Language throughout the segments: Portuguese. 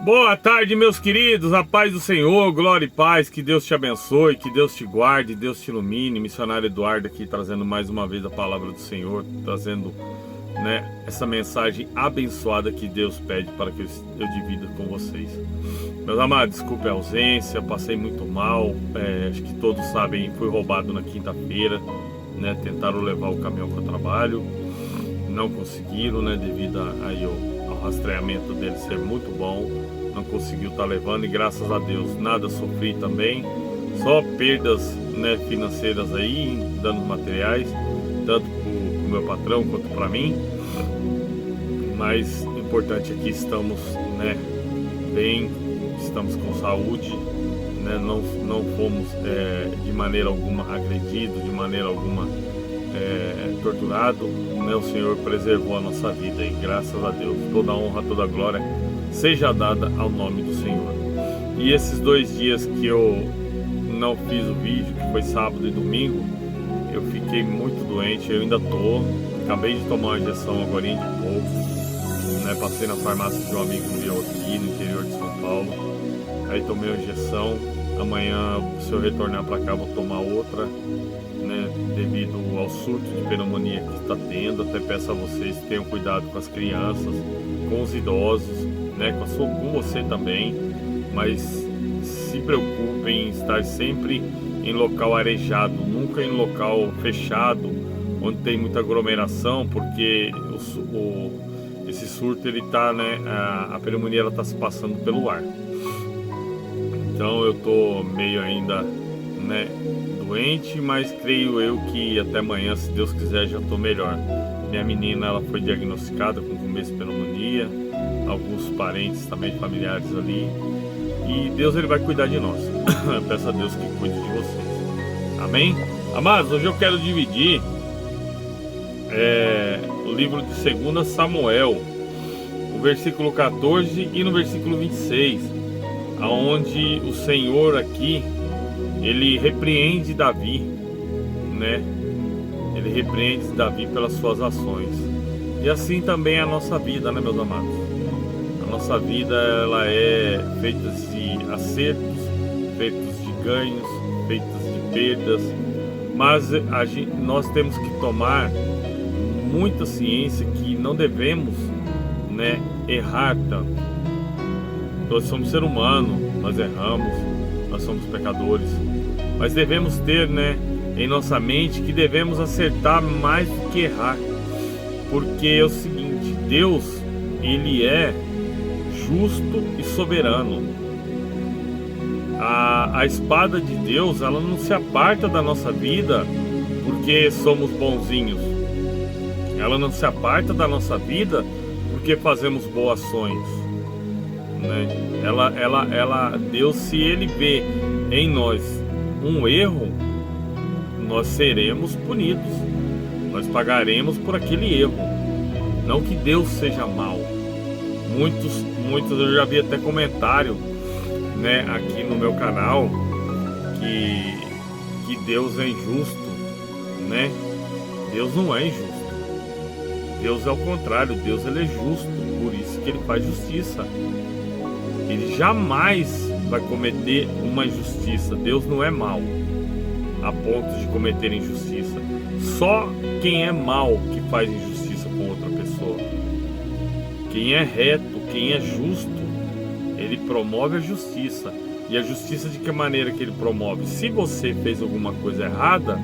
Boa tarde, meus queridos, a paz do Senhor, glória e paz, que Deus te abençoe, que Deus te guarde, Deus te ilumine. Missionário Eduardo aqui trazendo mais uma vez a palavra do Senhor, trazendo, essa mensagem abençoada que Deus pede para que eu divida com vocês. Meus amados, desculpe a ausência, passei muito mal, acho que todos sabem, fui roubado na quinta-feira, tentaram levar o caminhão para o trabalho, não conseguiram, devido aí ao rastreamento dele ser muito bom, não conseguiu estar levando e graças a Deus nada sofri também, só perdas financeiras aí, danos materiais, tanto para o meu patrão quanto para mim, mas importante aqui estamos bem, estamos com saúde, não fomos de maneira alguma agredidos, de maneira alguma torturado, o Senhor preservou a nossa vida e graças a Deus, toda a honra, toda a glória seja dada ao nome do Senhor. E esses 2 dias que eu não fiz o vídeo, que foi sábado e domingo, eu fiquei muito doente, eu ainda acabei de tomar uma injeção agora de pouco, passei na farmácia de um amigo meu aqui no interior de São Paulo, aí tomei uma injeção, amanhã se eu retornar para cá vou tomar outra, devido ao surto de pneumonia que está tendo. Até peço a vocês que tenham cuidado com as crianças, com os idosos, com você também, mas se preocupem em estar sempre em local arejado, nunca em local fechado, onde tem muita aglomeração, porque esse surto ele tá, a pneumonia ela está se passando pelo ar. Então eu tô meio ainda, doente, mas creio eu que até amanhã, se Deus quiser, já estou melhor. Minha menina, ela foi diagnosticada com começo de pneumonia, alguns parentes também, familiares ali, e Deus ele vai cuidar de nós. Peço a Deus que cuide de vocês. Amém? Amados, hoje eu quero dividir o livro de 2 Samuel, no versículo 14 e no versículo 26, aonde o Senhor aqui ele repreende Davi, Ele repreende Davi pelas suas ações. E assim também é a nossa vida, meus amados? A nossa vida, ela é feita de acertos, feitos de ganhos, feitas de perdas. Mas nós temos que tomar muita ciência que não devemos, errar tanto. Nós somos seres humanos, nós erramos, nós somos pecadores, mas devemos ter, em nossa mente que devemos acertar mais do que errar, porque é o seguinte: Deus, ele é justo e soberano. A espada de Deus, ela não se aparta da nossa vida porque somos bonzinhos, ela não se aparta da nossa vida porque fazemos boas ações, Deus, se ele vê em nós um erro, nós seremos punidos, nós pagaremos por aquele erro. Não que Deus seja mau. Muitos eu já vi até comentário, aqui no meu canal, que Deus é injusto, Deus não é injusto. Deus é o contrário, Deus ele é justo, por isso que ele faz justiça. Ele jamais vai cometer uma injustiça. Deus não é mau a ponto de cometer injustiça. Só quem é mau que faz injustiça com outra pessoa. Quem é reto, quem é justo, ele promove a justiça. E a justiça de que maneira que ele promove? Se você fez alguma coisa errada,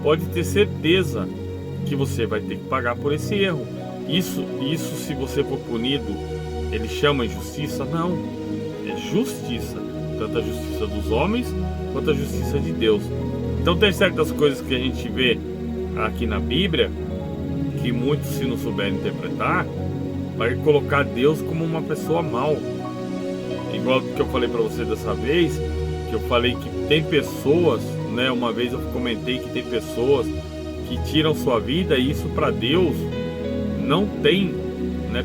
pode ter certeza que você vai ter que pagar por esse erro. Isso se você for punido, ele chama injustiça? Não, é justiça, tanto a justiça dos homens quanto a justiça de Deus. Então tem certas coisas que a gente vê aqui na Bíblia que muitos, se não souberem interpretar, vai colocar Deus como uma pessoa mal. Igual que eu falei para você dessa vez, que eu falei que tem pessoas, uma vez eu comentei que tem pessoas que tiram sua vida e isso para Deus não tem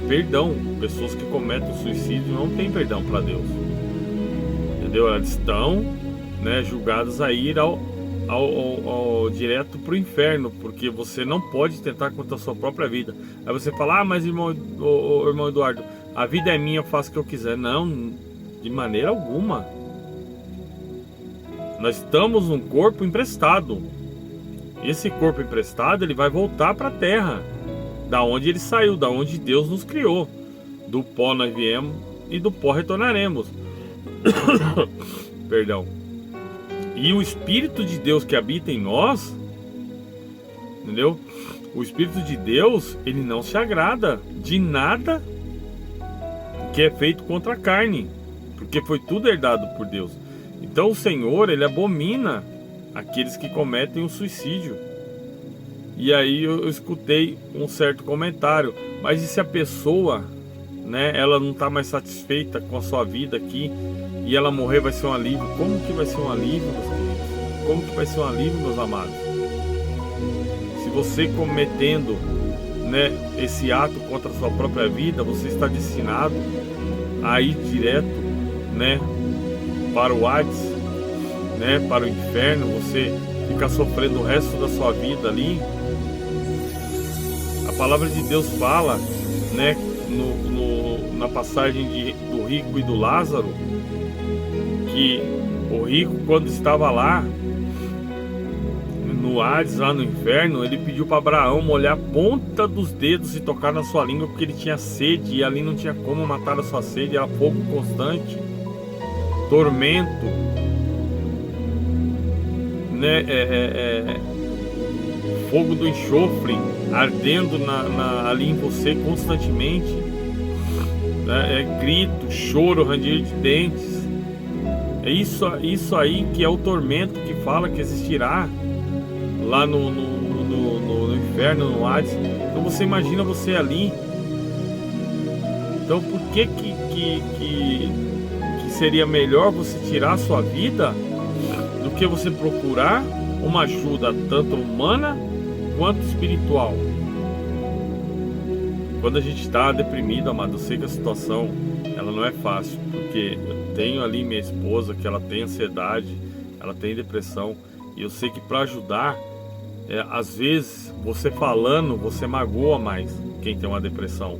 perdão. Pessoas que cometem suicídio não tem perdão para Deus, entendeu? Elas estão julgadas a ir direto para o inferno, porque você não pode tentar contra a sua própria vida. Aí você fala: mas irmão Eduardo, a vida é minha, eu faço o que eu quiser. Não, de maneira alguma. Nós estamos num corpo emprestado. Esse corpo emprestado, ele vai voltar para a terra, da onde ele saiu, da onde Deus nos criou. Do pó nós viemos e do pó retornaremos. Perdão. E o Espírito de Deus que habita em nós, entendeu? O Espírito de Deus, ele não se agrada de nada que é feito contra a carne, porque foi tudo herdado por Deus. Então o Senhor, ele abomina aqueles que cometem o suicídio. E aí eu escutei um certo comentário: mas e se a pessoa, né, ela não está mais satisfeita com a sua vida aqui e ela morrer, vai ser um alívio? Como que vai ser um alívio, meus queridos? Como que vai ser um alívio, meus amados? Se você cometendo, né, esse ato contra a sua própria vida, você está destinado a ir direto, né, para o Hades, né, para o inferno. Você fica sofrendo o resto da sua vida ali. A palavra de Deus fala, né, na passagem do rico e do Lázaro, que o rico, quando estava lá no Hades, lá no inferno, ele pediu para Abraão molhar a ponta dos dedos e tocar na sua língua, porque ele tinha sede e ali não tinha como matar a sua sede, era fogo constante, tormento, né, fogo do enxofre ardendo ali em você constantemente, né, grito, choro, ranger de dentes. É isso aí que é o tormento que fala que existirá lá no inferno, no Hades. Então você imagina você ali. Então por que seria melhor você tirar a sua vida do que você procurar uma ajuda tanto humana quanto espiritual? Quando a gente está deprimido, amado, eu sei que a situação ela não é fácil, porque eu tenho ali minha esposa que ela tem ansiedade, ela tem depressão, e eu sei que para ajudar, às vezes você falando, você magoa mais quem tem uma depressão,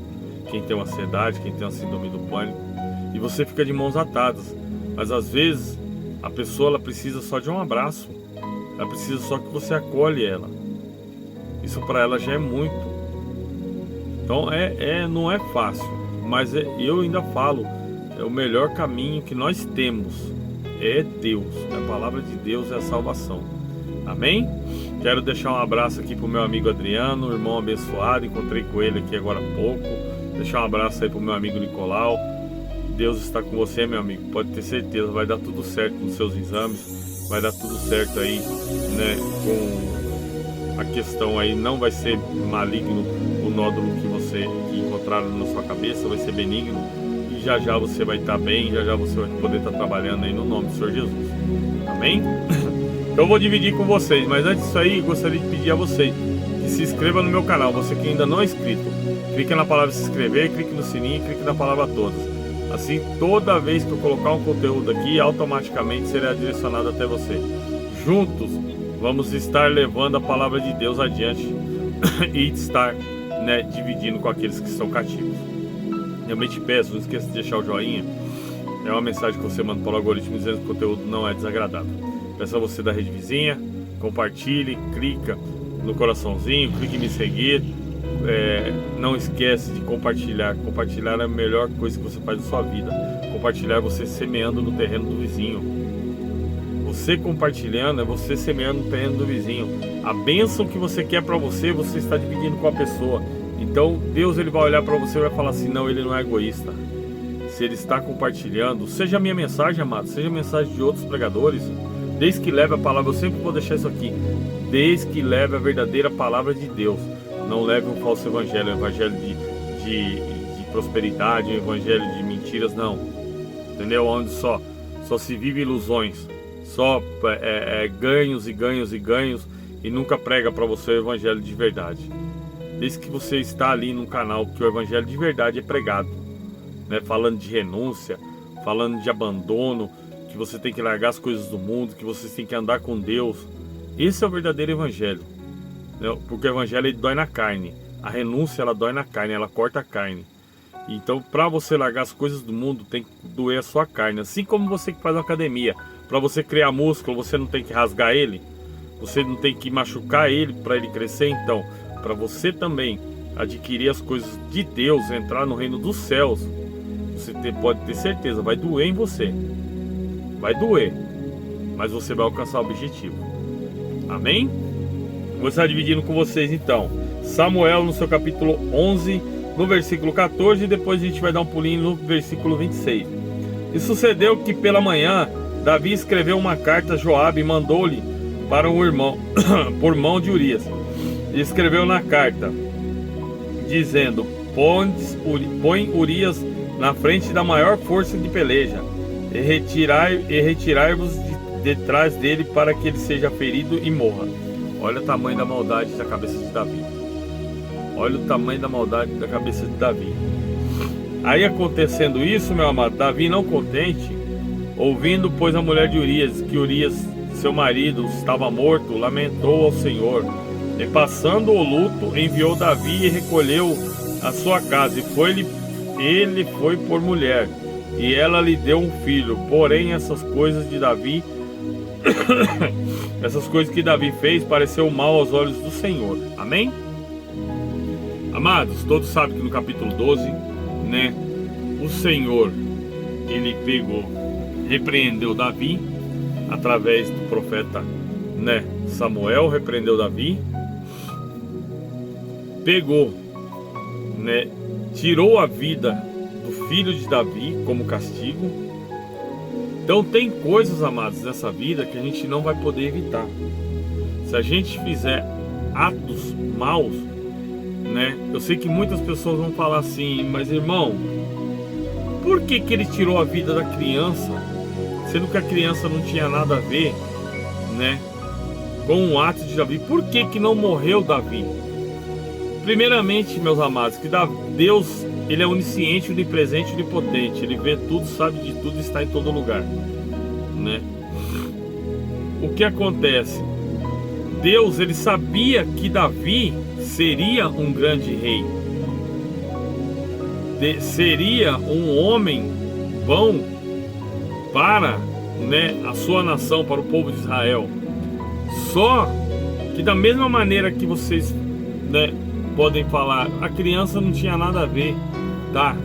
quem tem uma ansiedade, quem tem uma síndrome do pânico, e você fica de mãos atadas. Mas às vezes a pessoa ela precisa só de um abraço, ela precisa só que você acolhe ela. Isso para ela já é muito. Então não é fácil, mas eu ainda falo, o melhor caminho que nós temos é Deus. A palavra de Deus é a salvação. Amém? Quero deixar um abraço aqui pro meu amigo Adriano, irmão abençoado, encontrei com ele aqui agora há pouco. Deixar um abraço aí pro meu amigo Nicolau. Deus está com você, meu amigo, pode ter certeza, vai dar tudo certo nos seus exames, vai dar tudo certo aí, né, com a questão aí, não vai ser maligno o nódulo que encontraram na sua cabeça, vai ser benigno, e já já você vai estar bem, já já você vai poder estar trabalhando aí no nome do Senhor Jesus. Amém? Então eu vou dividir com vocês, mas antes disso aí, gostaria de pedir a vocês que se inscreva no meu canal. Você que ainda não é inscrito, clique na palavra se inscrever, clique no sininho e clique na palavra todas. Assim, toda vez que eu colocar um conteúdo aqui, automaticamente será direcionado até você. Juntos, vamos estar levando a palavra de Deus adiante e estar, né, dividindo com aqueles que estão cativos. Realmente te peço, não esqueça de deixar o joinha. É uma mensagem que você manda para o algoritmo dizendo que o conteúdo não é desagradável. Peço a você da rede vizinha, compartilhe, clica no coraçãozinho, clique em me seguir. Não esquece de compartilhar. Compartilhar é a melhor coisa que você faz na sua vida. Compartilhar é você semeando no terreno do vizinho. Você compartilhando é você semeando no terreno do vizinho. A bênção que você quer para você, você está dividindo com a pessoa. Então Deus ele vai olhar para você e vai falar assim: não, ele não é egoísta. Se ele está compartilhando, seja a minha mensagem, amado, seja a mensagem de outros pregadores, desde que leve a palavra, eu sempre vou deixar isso aqui, desde que leve a verdadeira palavra de Deus. Não leve um falso evangelho, um evangelho de prosperidade, um evangelho de mentiras, não. Entendeu? Onde só se vive ilusões, só ganhos e ganhos e ganhos, e nunca prega para você o evangelho de verdade. Desde que você está ali num canal que o evangelho de verdade é pregado, né? Falando de renúncia, falando de abandono, que você tem que largar as coisas do mundo, que você tem que andar com Deus. Esse é o verdadeiro evangelho. Porque o evangelho ele dói na carne. A renúncia ela dói na carne, ela corta a carne. Então, para você largar as coisas do mundo, tem que doer a sua carne. Assim como você que faz uma academia, para você criar músculo, você não tem que rasgar ele, você não tem que machucar ele para ele crescer. Então, para você também adquirir as coisas de Deus, entrar no reino dos céus, você pode ter certeza, vai doer em você. Vai doer, mas você vai alcançar o objetivo. Amém? Vou estar dividindo com vocês então Samuel no seu capítulo 11, no versículo 14, e depois a gente vai dar um pulinho no versículo 26. E sucedeu que pela manhã Davi escreveu uma carta a Joabe e mandou-lhe para um irmão por mão de Urias. E escreveu na carta dizendo: põe Urias na frente da maior força de peleja e retirai-vos de trás dele, para que ele seja ferido e morra. Olha o tamanho da maldade da cabeça de Davi. Olha o tamanho da maldade da cabeça de Davi. Aí, acontecendo isso, meu amado, Davi, não contente, ouvindo, pois, a mulher de Urias, que Urias, seu marido, estava morto, lamentou ao Senhor. E passando o luto, enviou Davi e recolheu a sua casa. E ele foi por mulher, e ela lhe deu um filho. Porém, essas coisas de Davi essas coisas que Davi fez pareceu mal aos olhos do Senhor. Amém? Amados, todos sabem que no capítulo 12, né, o Senhor, ele pegou, repreendeu Davi através do profeta, né, Samuel, repreendeu Davi, pegou, né, tirou a vida do filho de Davi como castigo. Então tem coisas, amados, nessa vida que a gente não vai poder evitar. Se a gente fizer atos maus, né? Eu sei que muitas pessoas vão falar assim: mas irmão, por que ele tirou a vida da criança, sendo que a criança não tinha nada a ver, né, com o ato de Davi? Por que não morreu Davi? Primeiramente, meus amados, que Deus, ele é onisciente, onipresente, onipotente. Ele vê tudo, sabe de tudo, está em todo lugar, né? O que acontece? Deus, ele sabia que Davi seria um grande rei, seria um homem bom para, né, a sua nação, para o povo de Israel. Só que da mesma maneira que vocês, né, podem falar, a criança não tinha nada a ver, tá?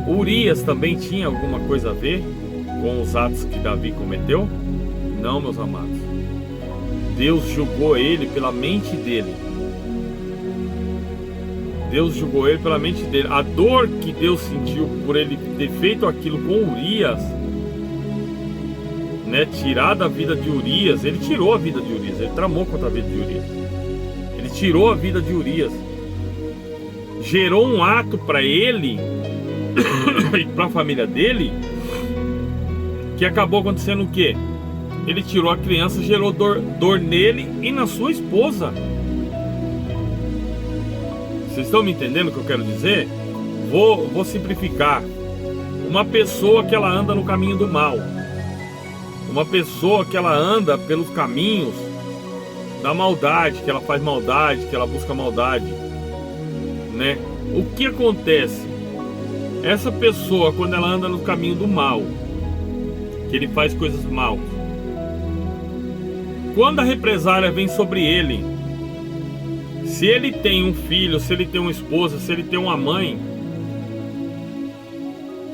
Urias também tinha alguma coisa a ver com os atos que Davi cometeu? Não, meus amados. Deus julgou ele pela mente dele. Deus julgou ele pela mente dele. A dor que Deus sentiu por ele ter feito aquilo com Urias, né, tirar a vida de Urias. Ele tirou a vida de Urias, ele tramou contra a vida de Urias. Ele tirou a vida de Urias. Gerou um ato para ele e para a família dele, que acabou acontecendo o quê? Ele tirou a criança, gerou dor nele e na sua esposa. Vocês estão me entendendo o que eu quero dizer? Vou simplificar. Uma pessoa que ela anda no caminho do mal, uma pessoa que ela anda pelos caminhos da maldade, que ela faz maldade, que ela busca maldade, né? O que acontece? Essa pessoa, quando ela anda no caminho do mal, que ele faz coisas mal, quando a represália vem sobre ele, se ele tem um filho, se ele tem uma esposa, se ele tem uma mãe,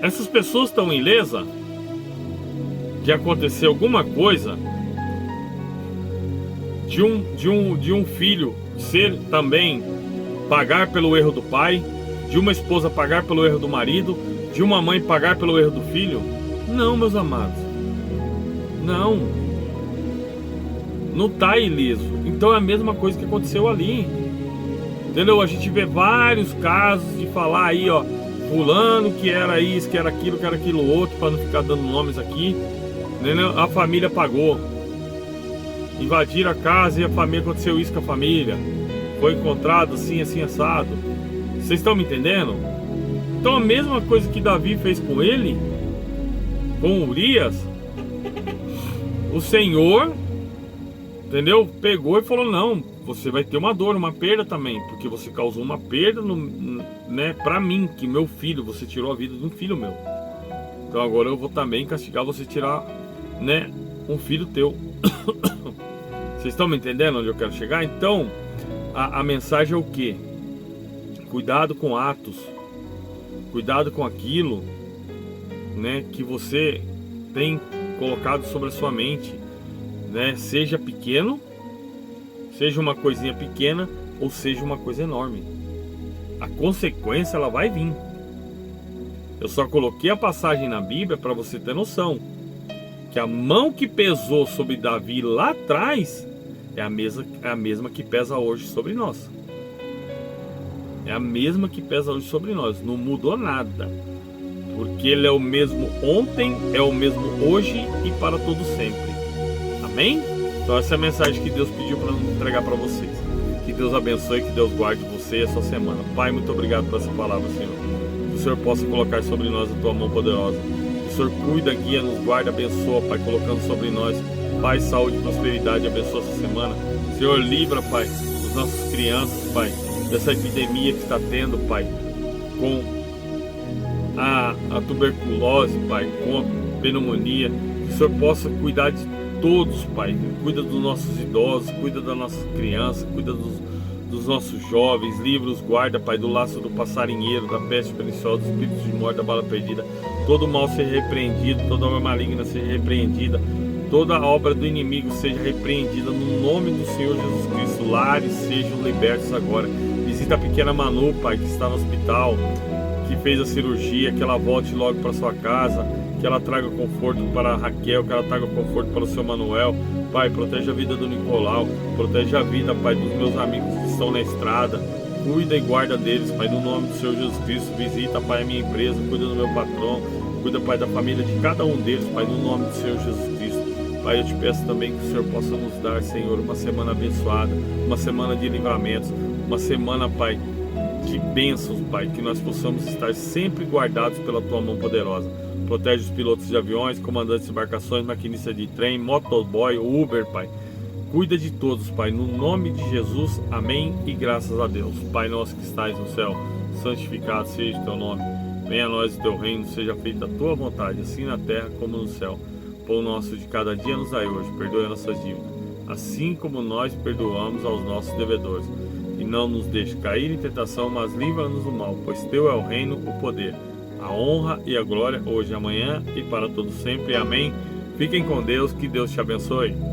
essas pessoas estão ilesas de acontecer alguma coisa, de um filho ser também pagar pelo erro do pai, de uma esposa pagar pelo erro do marido, de uma mãe pagar pelo erro do filho? Não, meus amados. Não está ileso. Então é a mesma coisa que aconteceu ali. Entendeu? A gente vê vários casos de falar aí, ó, fulano que era isso, que era aquilo outro, para não ficar dando nomes aqui. Entendeu? A família pagou. Invadiram a casa e a família, aconteceu isso com a família. Foi encontrado assim, assim, assado. Vocês estão me entendendo? Então a mesma coisa que Davi fez com ele, com Urias, o Senhor, entendeu? Pegou e falou: não, você vai ter uma dor, uma perda também, porque você causou uma perda né, para mim, que meu filho, você tirou a vida de um filho meu. Então agora eu vou também castigar você tirar, né, um filho teu. Vocês estão me entendendo onde eu quero chegar? Então, a mensagem é o quê? Cuidado com atos, cuidado com aquilo, né, que você tem colocado sobre a sua mente, né? Seja pequeno, seja uma coisinha pequena ou seja uma coisa enorme. A consequência ela vai vir. Eu só coloquei a passagem na Bíblia para você ter noção que a mão que pesou sobre Davi lá atrás é a mesma que pesa hoje sobre nós. É a mesma que pesa hoje sobre nós. Não mudou nada. Porque ele é o mesmo ontem, é o mesmo hoje e para todo sempre. Amém? Então essa é a mensagem que Deus pediu para entregar para vocês. Que Deus abençoe, que Deus guarde você essa semana. Pai, muito obrigado por essa palavra, Senhor. Que o Senhor possa colocar sobre nós a tua mão poderosa. Que o Senhor cuida, guia, nos guarda, abençoa, Pai, colocando sobre nós paz, saúde, prosperidade, abençoa essa semana. Senhor, livra, Pai, os nossos crianças, Pai, dessa epidemia que está tendo, Pai, com a tuberculose, Pai, com a pneumonia. Que o Senhor possa cuidar de todos, Pai. Cuida dos nossos idosos, cuida das nossas crianças, cuida dos nossos jovens. Livra os guarda, Pai, do laço do passarinheiro, da peste perniciosa, dos espíritos de morte, da bala perdida. Todo mal seja repreendido, toda obra maligna seja repreendida, toda obra do inimigo seja repreendida no nome do Senhor Jesus Cristo. Lares sejam libertos agora. Visita a pequena Manu, Pai, que está no hospital, que fez a cirurgia, que ela volte logo para sua casa, que ela traga conforto para a Raquel, que ela traga conforto para o seu Manuel. Pai, protege a vida do Nicolau, protege a vida, Pai, dos meus amigos que estão na estrada. Cuida e guarda deles, Pai, no nome do Senhor Jesus Cristo. Visita, Pai, a minha empresa, cuida do meu patrão, cuida, Pai, da família de cada um deles, Pai, no nome do Senhor Jesus Cristo. Pai, eu te peço também que o Senhor possa nos dar, Senhor, uma semana abençoada, uma semana de livramentos, uma semana, Pai, de bênçãos, Pai, que nós possamos estar sempre guardados pela tua mão poderosa. Protege os pilotos de aviões, comandantes de embarcações, maquinistas de trem, motoboy, Uber, Pai. Cuida de todos, Pai, no nome de Jesus, amém e graças a Deus. Pai nosso que estais no céu, santificado seja o teu nome. Venha a nós o teu reino, seja feita a tua vontade, assim na terra como no céu. Pão nosso de cada dia nos dai hoje, perdoe as nossas dívidas, assim como nós perdoamos aos nossos devedores. E não nos deixe cair em tentação, mas livra-nos do mal, pois teu é o reino, o poder, a honra e a glória, hoje e amanhã e para todo sempre. Amém. Fiquem com Deus, que Deus te abençoe.